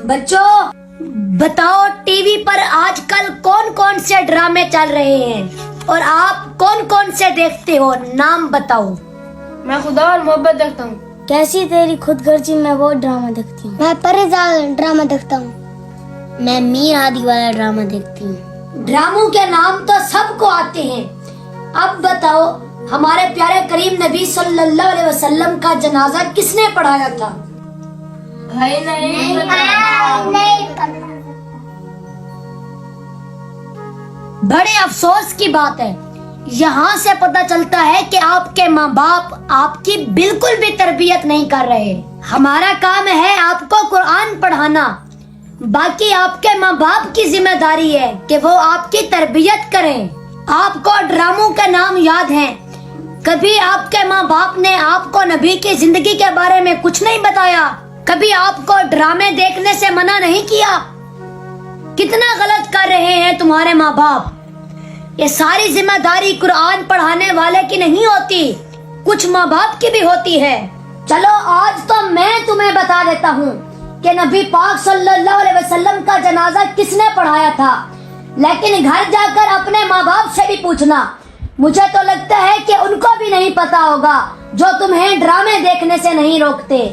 बच्चों बताओ टीवी पर आजकल कौन कौन से ड्रामे चल रहे हैं और आप कौन कौन से देखते हो, नाम बताओ। मैं खुदा और मोहब्बत देखता हूँ। कैसी तेरी खुदगर्जी, मैं वो ड्रामा देखती हूँ। मैं परेशान ड्रामा देखता हूँ। मैं मीर आदि वाला ड्रामा देखती हूँ। ड्रामों के नाम तो सबको आते हैं। अब बताओ हमारे प्यारे करीम नबी सल्लल्लाहु अलैहि वसल्लम का जनाजा किसने पढ़ाया था? भाई नहीं बड़े अफसोस की बात है, यहाँ से पता चलता है कि आपके माँ बाप आपकी बिल्कुल भी तरबियत नहीं कर रहे। हमारा काम है आपको कुरान पढ़ाना, बाकी आपके माँ बाप की जिम्मेदारी है कि वो आपकी तरबियत करें। आपको ड्रामों के नाम याद हैं, कभी आपके माँ बाप ने आपको नबी की जिंदगी के बारे में कुछ नहीं बताया, कभी आपको ड्रामे देखने से मना नहीं किया। कितना गलत कर रहे हैं तुम्हारे माँ बाप। ये सारी जिम्मेदारी कुरान पढ़ाने वाले की नहीं होती, कुछ माँ बाप की भी होती है। चलो आज तो मैं तुम्हें बता देता हूँ कि नबी पाक सल्लल्लाहु अलैहि वसल्लम का जनाजा किसने पढ़ाया था, लेकिन घर जाकर अपने माँ बाप से भी पूछना। मुझे तो लगता है कि उनको भी नहीं पता होगा, जो तुम्हें ड्रामे देखने से नहीं रोकते।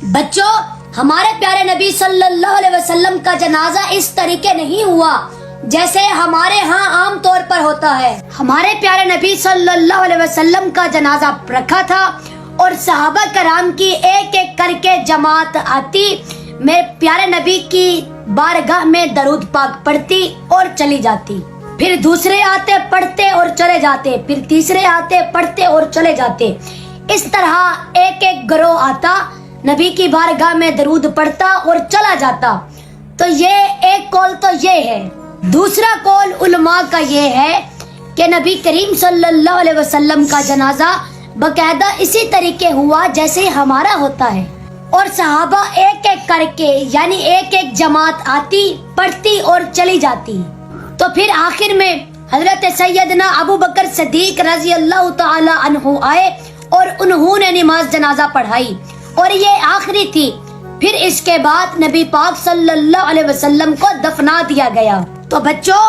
बच्चों, हमारे प्यारे नबी सल्लल्लाहु अलैहि वसल्लम का जनाजा इस तरीके नहीं हुआ जैसे हमारे यहाँ आम तौर पर होता है। हमारे प्यारे नबी सल्लल्लाहु अलैहि वसल्लम का जनाजा रखा था और सहाबा कराम की एक एक करके जमात आती, मेरे प्यारे नबी की बारगाह में दरूद पाक पढ़ती और चली जाती। फिर दूसरे आते पढ़ते और चले जाते, फिर तीसरे आते पढ़ते और चले जाते। इस तरह एक एक गिरोह आता, नबी की बारगाह में दरूद पढ़ता और चला जाता। तो ये एक कौल तो ये है। दूसरा कौल उलमा का ये है कि नबी करीम सल्लल्लाहु अलैहि वसल्लम का जनाजा बकायदा इसी तरीके हुआ जैसे हमारा होता है, और सहाबा एक एक करके यानी एक एक जमात आती, पढ़ती और चली जाती। तो फिर आखिर में हजरत सैयदना अबू बकर सिद्दीक रजी अल्लाह तआला अन्हु आए और उन्होंने नमाज जनाजा पढ़ाई और ये आखिरी थी। फिर इसके बाद नबी पाक सल्लल्लाहु अलैहि वसल्लम को दफना दिया गया। तो बच्चों,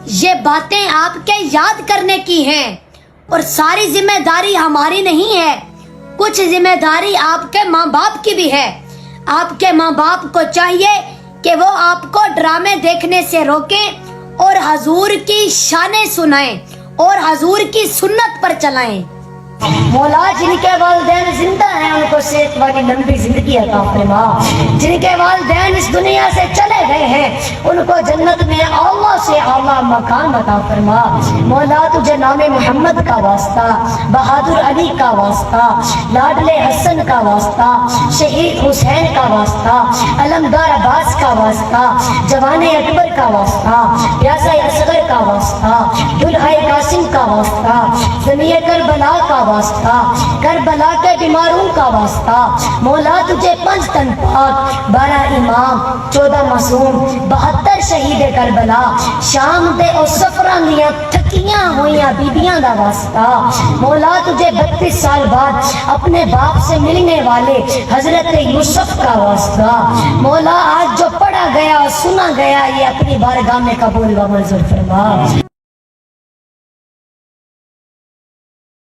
ये बातें आपके याद करने की हैं और सारी जिम्मेदारी हमारी नहीं है, कुछ जिम्मेदारी आपके माँ बाप की भी है। आपके माँ बाप को चाहिए कि वो आपको ड्रामे देखने से रोकें और हजूर की शानें सुनाएं और हजूर की सुन्नत पर चलाएं। मौला जिनके वालिदैन जिंदा हैं उनको सेहत वाली लंबी जिंदगी अता फरमा, जिनके वालिदैन इस दुनिया से चले गए हैं उनको जन्नत में आला से आला मकान अता फरमा। मौला तुझे नामे मोहम्मद का वास्ता, बहादुर अली का वास्ता, लाडले हसन का वास्ता, शहीद हुसैन का वास्ता, अलमदार अब्बास का वास्ता, जवाने अकबर का वास्ता, प्यासा असगर का वास्ता, दुल्हाए कासिम का वास्ता, ज़मीए करबला का वास्ता, करबला के बीमारों का वास्ता। मौला तुझे 5 तन पाक, 12 इमाम, 14 मासूम, 72 शहीद करबला, शाम दे और सफरां दियां थकियां होइयां बीबियां दा वास्ता। मौला तुझे 32 साल बाद अपने बाप से मिलने वाले हजरत यूसुफ का वास्ता। मौला आज जो पढ़ा गया सुना गया ये अपनी बारगाह में कबूल व मंजूर फरमा।